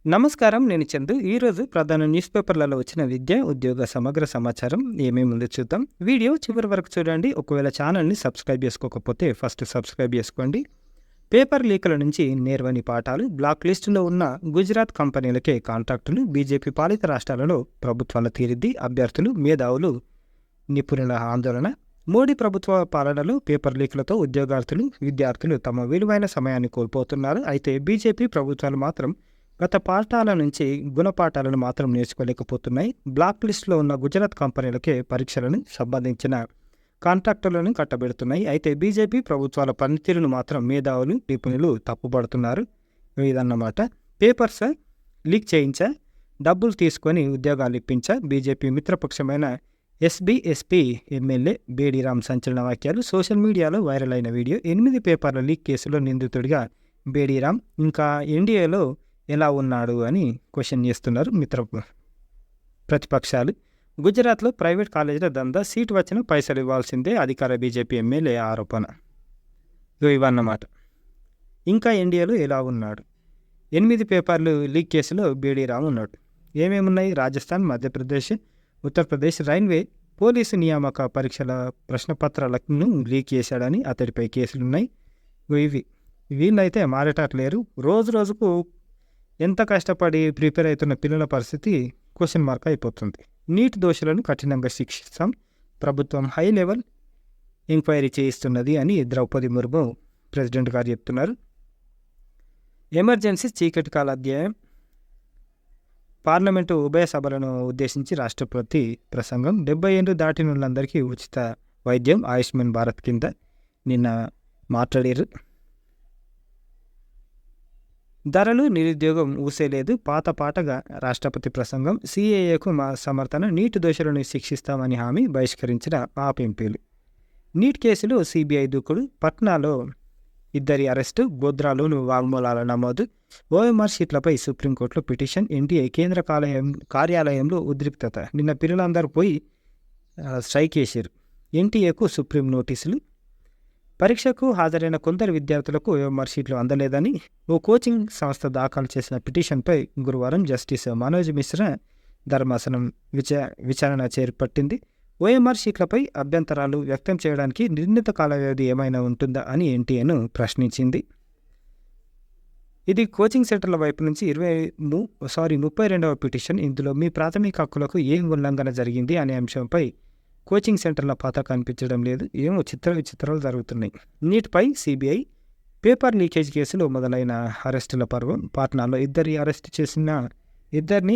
నమస్కారం. నేను చందు. ఈరోజు ప్రధాన న్యూస్ పేపర్లలో వచ్చిన విద్య, ఉద్యోగ సమగ్ర సమాచారం ఏమేముందో చూద్దాం. వీడియో చివరి వరకు చూడండి. ఒకవేళ ఛానల్‌ని సబ్స్క్రైబ్ చేసుకోకపోతే ఫస్ట్ సబ్స్క్రైబ్ చేసుకోండి. పేపర్ లీకుల నుంచి నేర్వని పాఠాలు, బ్లాక్ లిస్టులో ఉన్న గుజరాత్ కంపెనీలకే కాంట్రాక్టులు, బీజేపీ పాలిత రాష్ట్రాలలో ప్రభుత్వాల తీరిద్ది, అభ్యర్థులు, మేధావులు, నిపుణుల ఆందోళన. మోడీ ప్రభుత్వ పాలనలో పేపర్ లీకులతో ఉద్యోగార్థులు, విద్యార్థులు తమ విలువైన సమయాన్ని కోల్పోతున్నారు. అయితే బీజేపీ ప్రభుత్వాలు మాత్రం గత పాఠాల నుంచి గుణపాఠాలను మాత్రం నేర్చుకోలేకపోతున్నాయి. బ్లాక్ లిస్టులో ఉన్న గుజరాత్ కంపెనీలకే పరీక్షలను సంబంధించిన కాంట్రాక్టులను కట్టబెడుతున్నాయి. అయితే బీజేపీ ప్రభుత్వాల పనితీరును మాత్రం మేధావులు, నిపుణులు తప్పుపడుతున్నారు. ఇదన్నమాట. పేపర్స్ లీక్ చేయించా, డబ్బులు తీసుకొని ఉద్యోగాలు ఇప్పించా, బీజేపీ మిత్రపక్షమైన ఎస్బీఎస్పీ ఎమ్మెల్యే బేడీరామ్ సంచలన వ్యాఖ్యలు. సోషల్ మీడియాలో వైరల్ అయిన వీడియో. 8 పేపర్ల లీక్ కేసులో నిందితుడిగా బేడీరామ్ ఇంకా ఎన్డీఏలో ఎలా ఉన్నాడు అని క్వశ్చన్ చేస్తున్నారు ప్రతిపక్షాలు. గుజరాత్లో ప్రైవేట్ కాలేజీల దందా, సీటు వచ్చిన పైసలు ఇవ్వాల్సిందే అధికార బీజేపీ ఎమ్మెల్యే ఆరోపణ. ఇవన్నమాట. ఇంకా ఎన్డీఏలో ఎలా ఉన్నాడు. 8 పేపర్లు లీక్ కేసులో బేడీరామ్ ఉన్నాడు. ఏమేమున్నాయి? రాజస్థాన్, మధ్యప్రదేశ్, ఉత్తరప్రదేశ్ రైల్వే పోలీసు నియామక పరీక్షల ప్రశ్నపత్రాలను లీక్ చేశాడని అతడిపై కేసులున్నాయి. ఇవి వీళ్ళైతే మారేటట్లేరు. రోజు రోజుకు ఎంత కష్టపడి ప్రిపేర్ అవుతున్న పిల్లల పరిస్థితి క్వశ్చన్ మార్క్ అయిపోతుంది. నీట్ దోషులను కఠినంగా శిక్షిస్తాం, ప్రభుత్వం హై లెవెల్ ఎంక్వైరీ చేయిస్తున్నది అని ద్రౌపది ముర్ము ప్రెసిడెంట్ గారు చెప్తున్నారు. ఎమర్జెన్సీ చీకటి కాల అధ్యాయం. పార్లమెంటు ఉభయ సభలను ఉద్దేశించి రాష్ట్రపతి ప్రసంగం. 70 ఏళ్ళు దాటిన వాళ్ళందరికీ ఉచిత వైద్యం ఆయుష్మాన్ భారత్ కింద నిన్న మాట్లాడారు. ధరలు, నిరుద్యోగం ఊసేలేదు, పాతపాటగా రాష్ట్రపతి ప్రసంగం. సీఏఏకు మా సమర్థన, నీట్ దోషులను శిక్షిస్తామని హామీ, బహిష్కరించిన ఆప్ ఎంపీలు. నీట్ కేసులో సిబిఐ దూకుడు, పట్నాలో 2 అరెస్టు, గోధ్రాలోను వాగ్మూలాల నమోదు, ఓఎంఆర్ షీట్లపై సుప్రీంకోర్టులో పిటిషన్, ఎన్టీఏ కేంద్ర కార్యాలయంలో ఉద్రిక్తత. నిన్న పిల్లలందరూ పోయి స్ట్రైక్ చేశారు. ఎన్టీఏకు సుప్రీం నోటీసులు. పరీక్షకు హాజరైన కొందరు విద్యార్థులకు ఓఎంఆర్ షీట్లు అందలేదని ఓ కోచింగ్ సంస్థ దాఖలు చేసిన పిటిషన్పై గురువారం జస్టిస్ మనోజ్ మిశ్రా ధర్మాసనం విచారణ చేపట్టింది. ఓఎంఆర్ షీట్లపై అభ్యంతరాలు వ్యక్తం చేయడానికి నిర్ణీత కాల వ్యవధి ఏమైనా ఉంటుందా అని ఎన్టీఏను ప్రశ్నించింది. ఇది కోచింగ్ సెంటర్ల వైపు నుంచి 32వ పిటిషన్. ఇందులో మీ ప్రాథమిక హక్కులకు ఏం ఉల్లంఘన జరిగింది అనే అంశంపై కోచింగ్ సెంటర్ల పాత్ర కనిపించడం లేదు. ఏమో విచిత్రాలు జరుగుతున్నాయి. నీట్పై సిబిఐ పేపర్ లీకేజ్ కేసులో మొదలైన అరెస్టుల పర్వం. పాట్నాలో ఇద్దరిని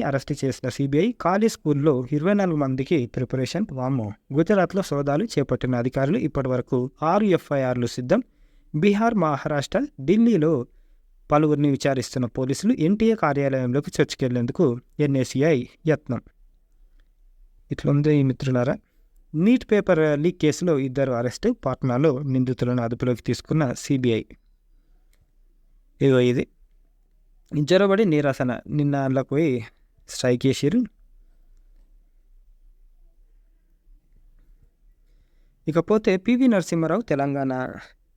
అరెస్టు చేసిన సిబిఐ. ఖాళీ స్కూల్లో 24 మందికి ప్రిపరేషన్. వామ్మో. గుజరాత్లో సోదాలు చేపట్టిన అధికారులు. ఇప్పటి వరకు 6 ఎఫ్ఐఆర్లు సిద్ధం. బీహార్, మహారాష్ట్ర, ఢిల్లీలో పలువురిని విచారిస్తున్న పోలీసులు. ఎన్టీఏ కార్యాలయంలోకి చొచ్చుకెళ్లేందుకు ఎన్ఏసీఐ యత్నం. ఇట్లుంది మిత్రులారా. నీట్ పేపర్ లీక్ కేసులో 2 అరెస్టు. పాట్నాలో నిందితులను అదుపులోకి తీసుకున్న సిబిఐ. ఇది జొరబడి నిరసన. నిన్న అందులోకి పోయి స్ట్రైక్ చేసారు. ఇకపోతే పివి నరసింహారావు తెలంగాణ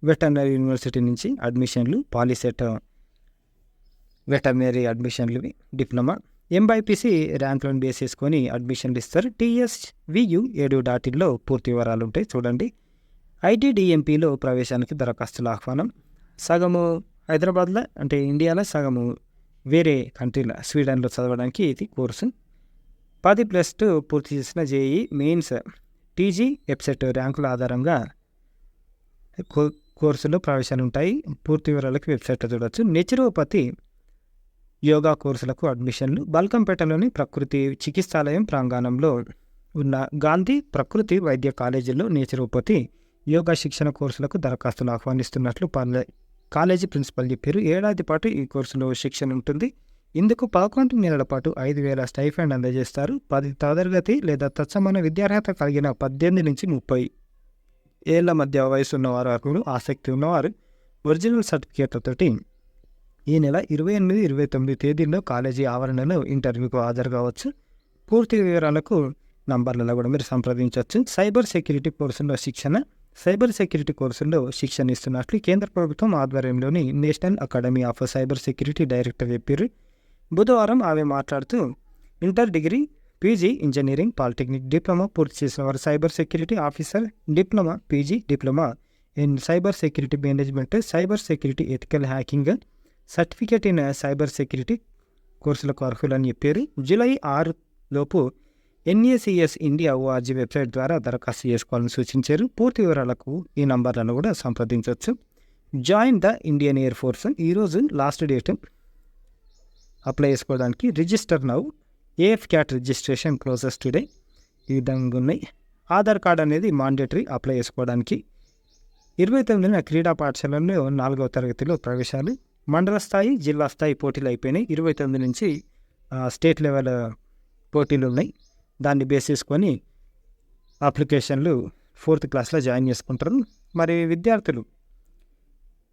వెటర్నరీ యూనివర్సిటీ నుంచి అడ్మిషన్లు. పాలిసెట్ వెటర్నరీ అడ్మిషన్లు, డిప్లొమా. ఎంబైపీసీ ర్యాంకులను బేస్ చేసుకొని అడ్మిషన్లు ఇస్తారు. TSVU 7.inలో పూర్తి వివరాలు ఉంటాయి చూడండి. ITDMPలో ప్రవేశానికి దరఖాస్తుల ఆహ్వానం. సగము హైదరాబాద్లో అంటే ఇండియాలో, సగము వేరే కంట్రీలో స్వీడన్లో చదవడానికి ఇది కోర్సు. 10+2 పూర్తి చేసిన జేఈ మెయిన్స్ TG వెబ్సైట్ ర్యాంకుల ఆధారంగా కోర్సులో ప్రవేశాలు ఉంటాయి. పూర్తి వివరాలకు వెబ్సైట్లో చూడవచ్చు. నేచురోపతి యోగా కోర్సులకు అడ్మిషన్లు. బల్కంపేటలోని ప్రకృతి చికిత్సాలయం ప్రాంగణంలో ఉన్న గాంధీ ప్రకృతి వైద్య కాలేజీలో నేచురోపతి యోగా శిక్షణ కోర్సులకు దరఖాస్తులు ఆహ్వానిస్తున్నట్లు కాలేజీ ప్రిన్సిపల్ చెప్పారు. ఏడాది పాటు ఈ కోర్సులో శిక్షణ ఉంటుంది. ఇందుకు 11 నెలల పాటు 5,000 స్టైఫండ్ అందజేస్తారు. 10 తరగతి లేదా తత్సమాన విద్యార్హత కలిగిన 18 నుంచి 30 ఏళ్ల మధ్య వయసు ఉన్నవారు, ఆసక్తి ఉన్నవారు ఒరిజినల్ సర్టిఫికేట్లతోటి ఈ నెల 28, 29 తేదీల్లో కాలేజీ ఆవరణలో ఇంటర్వ్యూకు హాజరు కావచ్చు. పూర్తి వివరాలకు నంబర్లలో కూడా మీరు సంప్రదించవచ్చు. సైబర్ సెక్యూరిటీ కోర్సుల్లో శిక్షణ ఇస్తున్నట్లు కేంద్ర ప్రభుత్వం ఆధ్వర్యంలోని national academy of cyber security director చెప్పారు. బుధవారం ఆమె మాట్లాడుతూ inter degree, PG engineering, polytechnic diploma పూర్తి చేసిన వారు cyber security officer, diploma, PG diploma in cyber security management, cyber security ethical hacking, certificate in cyber security కోర్సులకు అర్హులని చెప్పారు. జూలై 6 లోపు NACS ఇండియా ORG వెబ్సైట్ ద్వారా దరఖాస్తు చేసుకోవాలని సూచించారు. పూర్తి వివరాలకు ఈ నంబర్లను కూడా సంప్రదించవచ్చు. Join the Indian air force ఈరోజు లాస్ట్ డేట్ అప్లై చేసుకోవడానికి. Register now, AF cat registration closes today. ఈ విధంగా ఉన్నాయి. ఆధార్ కార్డ్ అనేది మాండేటరీ అప్లై చేసుకోవడానికి. 29న క్రీడా పాఠశాలలో 4వ తరగతిలో ప్రవేశాలు. మండల స్థాయి, జిల్లా స్థాయి పోటీలు అయిపోయినాయి. 29 నుంచి స్టేట్ లెవెల్ పోటీలు ఉన్నాయి. దాన్ని బేస్ చేసుకొని అప్లికేషన్లు 4th క్లాస్లో జాయిన్ చేసుకుంటారు. మరి విద్యార్థులు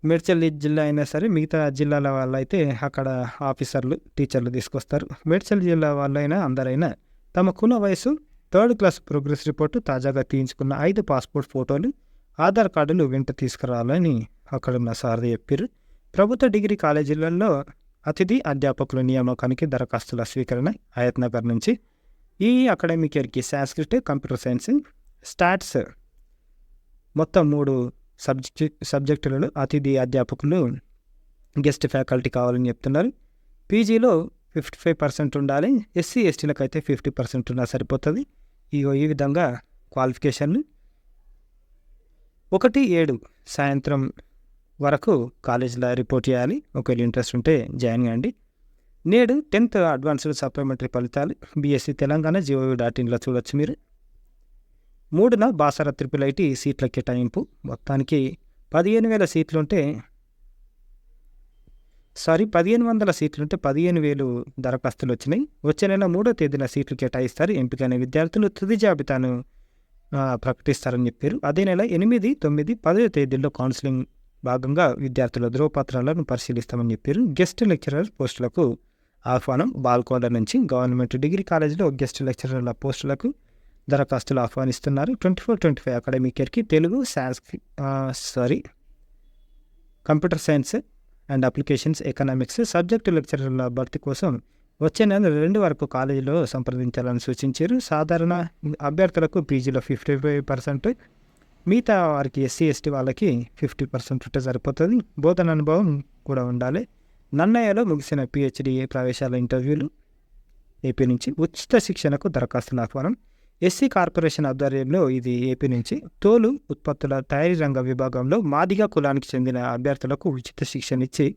మేడ్చల్ జిల్లా అయినా సరే మిగతా జిల్లాల వాళ్ళు అయితే అక్కడ ఆఫీసర్లు, టీచర్లు తీసుకొస్తారు. మేడ్చల్ జిల్లా వాళ్ళైనా అందరైనా తమ కుల వయసు, 3rd క్లాస్ ప్రోగ్రెస్ రిపోర్టు, తాజాగా తీయించుకున్న 5 పాస్పోర్ట్ ఫోటోలు, ఆధార్ కార్డులు వెంట తీసుకురావాలని అక్కడ ఉన్న సార్ చెప్పారు. ప్రభుత్వ డిగ్రీ కాలేజీలలో అతిథి అధ్యాపకుల నియామకానికి దరఖాస్తుల స్వీకరణ హయత్నగర్ నుంచి. ఈ అకాడమిక్ ఇయర్కి సంస్కృత్, కంప్యూటర్ సైన్స్, స్టాట్స్ మొత్తం 3 సబ్జెక్టులలో అతిథి అధ్యాపకులు, గెస్ట్ ఫ్యాకల్టీ కావాలని చెప్తున్నారు. పీజీలో 55% ఉండాలి. SC STలకు అయితే 50% ఉన్నా సరిపోతుంది. ఈ విధంగా క్వాలిఫికేషన్లు. 1-7 సాయంత్రం వరకు కాలేజీలో రిపోర్ట్ చేయాలి. ఒకవేళ ఇంట్రెస్ట్ ఉంటే జాయిన్ కాండి. నేడు 10th అడ్వాన్స్డ్ సప్లిమెంటరీ ఫలితాలు BSc తెలంగాణ gov.inలో చూడొచ్చు మీరు. 3న బాసర IIIT సీట్ల కేటాయింపు. మొత్తానికి 15,000 సీట్లుంటే 15,000 దరఖాస్తులు వచ్చినాయి. వచ్చే నెల 3వ తేదీన సీట్లు కేటాయిస్తారు. ఎంపికైన విద్యార్థులు తుది జాబితాను ప్రకటిస్తారని చెప్పారు. అదే నెల 8, 9, 10వ తేదీల్లో కౌన్సిలింగ్ భాగంగా విద్యార్థుల ధ్రువపత్రాలను పరిశీలిస్తామని చెప్పారు. గెస్ట్ లెక్చరర్ పోస్టులకు ఆహ్వానం. బాల్కోడ నుంచి గవర్నమెంట్ డిగ్రీ కాలేజీలో గెస్ట్ లెక్చరర్ల పోస్టులకు దరఖాస్తులు ఆహ్వానిస్తున్నారు. 24-25 అకాడమిక్ ఇయర్కి Telugu, computer science and applications, economics subject లెక్చరర్ల భర్తీ కోసం వచ్చే నెల 2 వరకు కాలేజీలో సంప్రదించాలని సూచించారు. సాధారణ అభ్యర్థులకు పీజీలో 55%, మిగతా వారికి SC ST వాళ్ళకి 50% ఉంటే సరిపోతుంది. బోధన అనుభవం కూడా ఉండాలి. నన్నయ్యలో ముగిసిన PhD ప్రవేశాల ఇంటర్వ్యూలు. ఏపీ నుంచి ఉచిత శిక్షణకు దరఖాస్తుల ఆహ్వానం. SC కార్పొరేషన్ ఆధ్వర్యంలో ఇది ఏపీ నుంచి తోలు ఉత్పత్తుల తయారీ రంగ విభాగంలో మాదిగ కులానికి చెందిన అభ్యర్థులకు ఉచిత శిక్షణ ఇచ్చి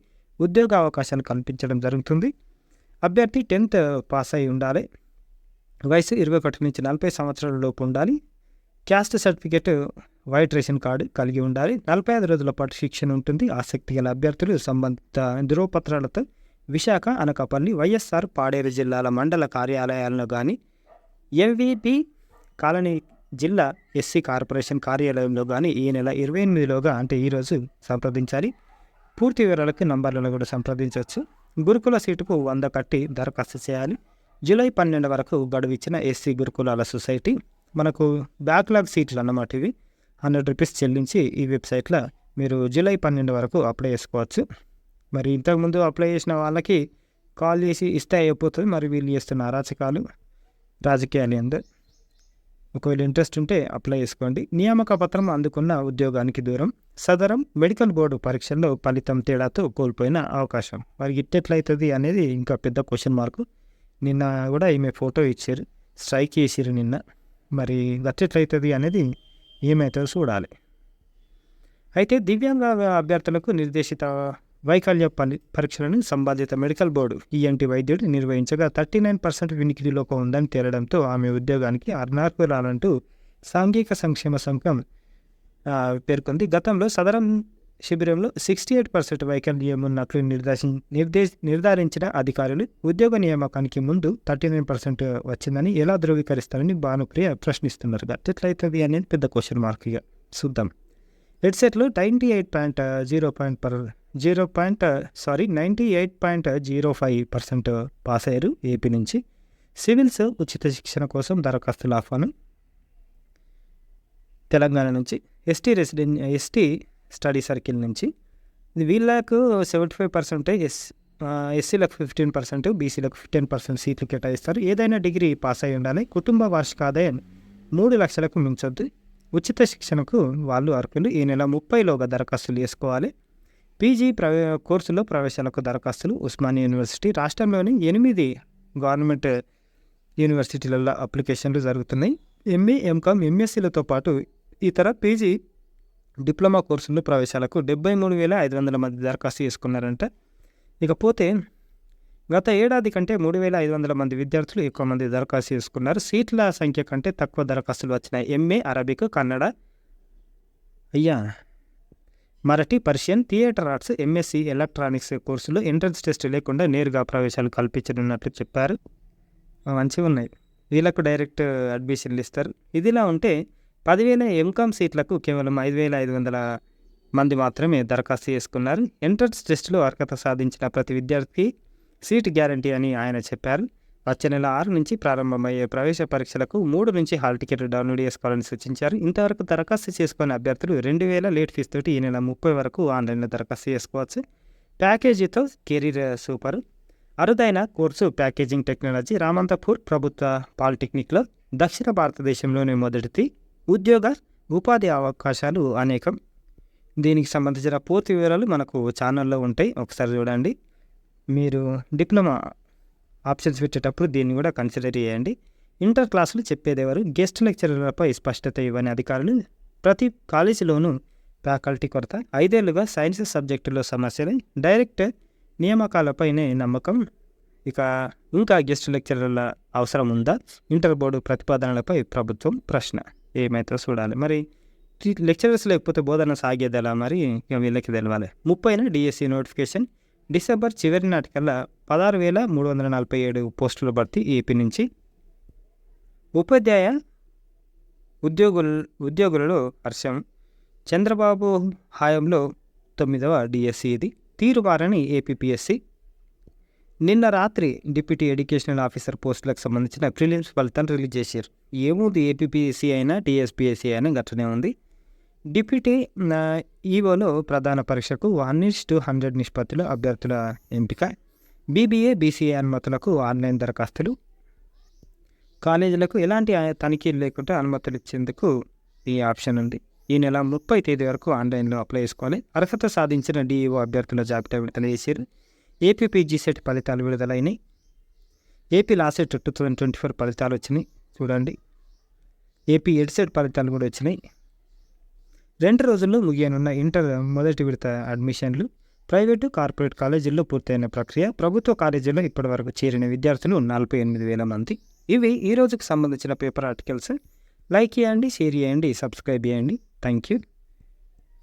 ఉద్యోగ అవకాశాలు కల్పించడం జరుగుతుంది. అభ్యర్థి 10th పాస్ అయి ఉండాలి. వయసు 21 నుంచి 40 సంవత్సరాల లోపు ఉండాలి. Caste certificate, white ration card కలిగి ఉండాలి. 45 రోజుల పాటు శిక్షణ ఉంటుంది. ఆసక్తి గల అభ్యర్థులు సంబంధిత ధృవపత్రాలతో విశాఖ, అనకాపల్లి, వైఎస్ఆర్ పాడేరు జిల్లాల మండల కార్యాలయాలను కానీ, MVP కాలనీ జిల్లా SC కార్పొరేషన్ కార్యాలయంలో కానీ ఈ నెల 28లోగా అంటే ఈరోజు సంప్రదించాలి. పూర్తి వివరాలకు నంబర్లను కూడా సంప్రదించవచ్చు. గురుకుల సీటుకు 100 కట్టి దరఖాస్తు చేయాలి. జూలై 12 వరకు గడువు ఇచ్చిన SC గురుకులాల సొసైటీ. మనకు బ్యాక్లాగ్ సీట్లు అన్నమాట. ఇవి ₹100 చెల్లించి ఈ వెబ్సైట్లో మీరు జూలై 12 వరకు అప్లై చేసుకోవచ్చు. మరి ఇంతకుముందు అప్లై చేసిన వాళ్ళకి కాల్ చేసి ఇస్తే అయిపోతుంది. మరి వీళ్ళు చేస్తున్న అరాచకాలు, రాజకీయాలు ఎందు. ఒకవేళ ఇంట్రెస్ట్ ఉంటే అప్లై చేసుకోండి. నియామక పత్రం అందుకున్న ఉద్యోగానికి దూరం. సదరం మెడికల్ బోర్డు పరీక్షల్లో ఫలితం తేడాతో కోల్పోయిన అవకాశం. మరి ఇట్టెట్లయితుంది అనేది ఇంకా పెద్ద క్వశ్చన్ మార్కు. నిన్న కూడా ఈమె ఫోటో ఇచ్చారు, స్ట్రైక్ చేసిరు నిన్న. మరి గట్టెట్లయితుంది అనేది ఏమవుతుందో చూడాలి. అయితే దివ్యాంగ అభ్యర్థులకు నిర్దేశిత వైకల్య పరీక్షలను సంబంధిత మెడికల్ బోర్డు ENT వైద్యుడు నిర్వహించగా 39% వినికిడి లోపం ఉందని తేలడంతో ఆమె ఉద్యోగానికి అనర్హురాలంటూ సాంఘిక సంక్షేమ సంఘం పేర్కొంది. గతంలో సదరం శిబిరంలో 68% వైకల్యం ఉన్నట్లు నిర్ధారించిన అధికారులు ఉద్యోగ నియామకానికి ముందు 39% వచ్చిందని ఎలా ధృవీకరిస్తారని భానుప్రియ ప్రశ్నిస్తున్నారు. గట్టెట్లయితుంది అనేది పెద్ద క్వశ్చన్ మార్క్. ఇక చూద్దాం. హెడ్సెట్లు 98.05% పాస్ అయ్యారు ఏపీ నుంచి. సివిల్స్ ఉచిత శిక్షణ కోసం దరఖాస్తుల ఆహ్వానం. తెలంగాణ నుంచి ఎస్టీ స్టడీ సర్కిల్ నుంచి వీళ్ళకు 75% ఎస్సీలకు 15%, బీసీలకు 15% సీట్లు కేటాయిస్తారు. ఏదైనా డిగ్రీ పాస్ అయి ఉండాలి. కుటుంబ వార్షిక ఆదాయం 3 లక్షలకు మించొద్దు. ఉచిత శిక్షణకు వాళ్ళు అర్హులు. ఈ నెల 30లోగా దరఖాస్తులు చేసుకోవాలి. పీజీ కోర్సులో ప్రవేశాలకు దరఖాస్తులు ఉస్మానియా యూనివర్సిటీ. రాష్ట్రంలోని 8 గవర్నమెంట్ యూనివర్సిటీలలో అప్లికేషన్లు జరుగుతున్నాయి. ఎంఏ, ఎంకామ్, ఎంఎస్సీలతో పాటు ఇతర పీజీ, డిప్లొమా కోర్సుల్లో ప్రవేశాలకు 73,500 మంది దరఖాస్తు చేసుకున్నారంట. ఇకపోతే గత ఏడాది కంటే 3,500 మంది విద్యార్థులు ఎక్కువ మంది దరఖాస్తు చేసుకున్నారు. సీట్ల సంఖ్య కంటే తక్కువ దరఖాస్తులు వచ్చినాయి. MA Arabic, Kannada, Marathi, Persian, theatre arts, MSc electronics కోర్సులో ఎంట్రన్స్ టెస్ట్ లేకుండా నేరుగా ప్రవేశాలు కల్పించనున్నట్లు చెప్పారు. మంచిగా ఉన్నాయి. వీళ్ళకు డైరెక్ట్ అడ్మిషన్లు ఇస్తారు. ఇదిలా ఉంటే 10,000 ఎంకామ్ సీట్లకు కేవలం 5,500 మంది మాత్రమే దరఖాస్తు చేసుకున్నారు. ఎంట్రన్స్ టెస్టులో అర్హత సాధించిన ప్రతి విద్యార్థికి సీట్ గ్యారంటీ అని ఆయన చెప్పారు. వచ్చే నెల 6 నుంచి ప్రారంభమయ్యే ప్రవేశ పరీక్షలకు 3 నుంచి హాల్ టికెట్ డౌన్లోడ్ చేసుకోవాలని సూచించారు. ఇంతవరకు దరఖాస్తు చేసుకున్న అభ్యర్థులు 2,000 లేట్ ఫీజు తోటి ఈ నెల 30 వరకు ఆన్లైన్లో దరఖాస్తు చేసుకోవచ్చు. ప్యాకేజీతో కెరీర్ సూపర్. అరుదైన కోర్సు ప్యాకేజింగ్ టెక్నాలజీ. రామంతపూర్ ప్రభుత్వ పాలిటెక్నిక్లో దక్షిణ భారతదేశంలోనే మొదటిది. ఉద్యోగ ఉపాధి అవకాశాలు అనేకం. దీనికి సంబంధించిన పూర్తి వివరాలు మనకు ఛానల్లో ఉంటాయి, ఒకసారి చూడండి. మీరు డిప్లొమా ఆప్షన్స్ పెట్టేటప్పుడు దీన్ని కూడా కన్సిడర్ చేయండి. ఇంటర్ క్లాసులు చెప్పేదెవరు? గెస్ట్ లెక్చరర్లపై స్పష్టత ఇవ్వని అధికారులు. ప్రతి కాలేజీలోనూ ఫ్యాకల్టీ కొరత. 5 ఏళ్లుగా సైన్స్ సబ్జెక్టులో సమస్యలు. డైరెక్ట్ నియామకాలపైనే నమ్మకం. ఇంకా గెస్ట్ లెక్చరర్ల అవసరం ఉందా? ఇంటర్ బోర్డు ప్రతిపాదనలపై ప్రభుత్వం ప్రశ్న. ఏమైతే చూడాలి. మరి లెక్చరర్స్ లేకపోతే బోధన సాగేదలా? మరి ఇక వీళ్ళకి తెలవాలి. 30న డిఎస్సి నోటిఫికేషన్. డిసెంబర్ చివరి నాటికల్లా 16,347 పోస్టుల భర్తీ ఏపీ నుంచి. ఉపాధ్యాయ ఉద్యోగులలో హర్షం. చంద్రబాబు హయాంలో 9వ డిఎస్సి ఇది. తీరుమారని ఏపీపీఎస్సి. నిన్న రాత్రి డిప్యూటీ ఎడ్యుకేషనల్ ఆఫీసర్ పోస్టులకు సంబంధించిన ప్రిలిమ్స్ ఫలితాలు రిలీజ్ చేశారు. ఏముంది, ఏపీపీఎస్సీ అయినా టీఎస్పీఎస్సీ అయినా గట్లనే ఉంది. డిప్యూటీ ఈవోలో ప్రధాన పరీక్షకు 1:100 నిష్పత్తిలో అభ్యర్థుల ఎంపిక. బీబీఏ, బీసీఏ అనుమతులకు ఆన్లైన్ దరఖాస్తులు. కాలేజీలకు ఎలాంటి తనిఖీలు లేకుండా అనుమతులు ఇచ్చేందుకు ఈ ఆప్షన్ ఉంది. ఈ నెల 30 తేదీ వరకు ఆన్లైన్లో అప్లై చేసుకోవాలి. అర్హత సాధించిన డిఈఓ అభ్యర్థుల జాబితా విడుదల చేశారు. ఏపీ పీజీ సెట్ ఫలితాలు విడుదలైనాయి. ఏపీ లాసెట్ 2024 ఫలితాలు వచ్చినాయి చూడండి. ఏపీ ఎడ్సెట్ ఫలితాలు కూడా వచ్చినాయి. 2 రోజుల్లో ముగియనున్న ఇంటర్ మొదటి విడత అడ్మిషన్లు. ప్రైవేటు, కార్పొరేట్ కాలేజీల్లో పూర్తయిన ప్రక్రియ. ప్రభుత్వ కాలేజీల్లో ఇప్పటివరకు చేరిన విద్యార్థులు 48,000 మంది. ఇవి ఈ రోజుకు సంబంధించిన పేపర్ ఆర్టికల్స్. లైక్ చేయండి, షేర్ చేయండి, సబ్స్క్రైబ్ చేయండి. థ్యాంక్ యూ,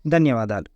ధన్యవాదాలు.